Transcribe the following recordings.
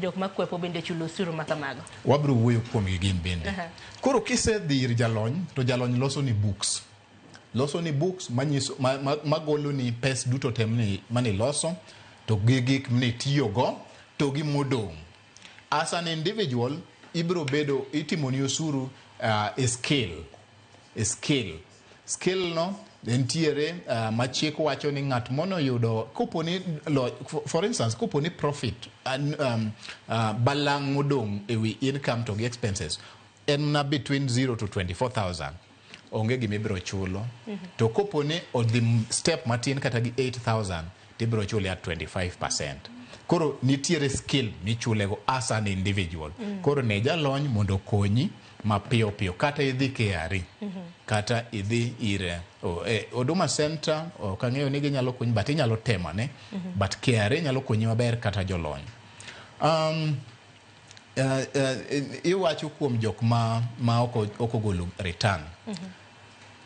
jok makwepo bende chulo osuru ma kamago. Wabro wuoyo kuom gin bende. Koro kisedhi ir jalony to jalony loso ni books. Loso ni books manyiso magolo ni pes duto temni mani loso to gik mni tiyogo to gi modong. As an individual ibro bedo itimo ni osuru scale. Scale no entiere machik wacho ni ng'at mono yudo koponi for instance koponi profit balang' modong ewi income to expenses en na between 0 to 24,000 onge gimibro chulo to koponi odhi step matin kata gi 8,000 tibro chule at 25%. Koro nitiere skill michulego as an individual. Koro ne jalony mondo konyi mapiyo piyo kata idhi KRA kata idhi ire Huduma Center kang'eyo ni ginyalo konyi but inyalo temane but KRA nyalo konyi maber kata jolony. Iwacho kuom jok ma okogolo return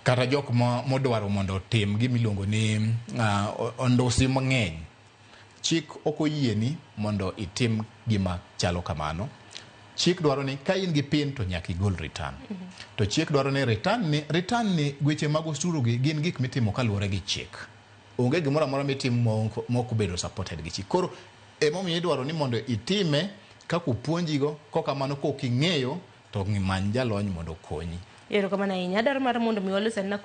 kata jok modwaro mondo tim gimiluongo ni ondosi mang'eny. Chik okoyieni mondo itim gima chalo kamano. Chik dwaro ni ka in gi pin to nyaka igol return. To chik dwaro ni return ni gweche mag osuru gi gin gik mitimo kaluwore gi chik. Onge gimoro amora mitimo moko bedo supported gi chik. Koro emomiyo idwaro ni mondo itime kaka puonjigo kokamano koking'eyo to many jalony mondo konyi. Erokamano ahinya. Adwaro mar mondo mi walos na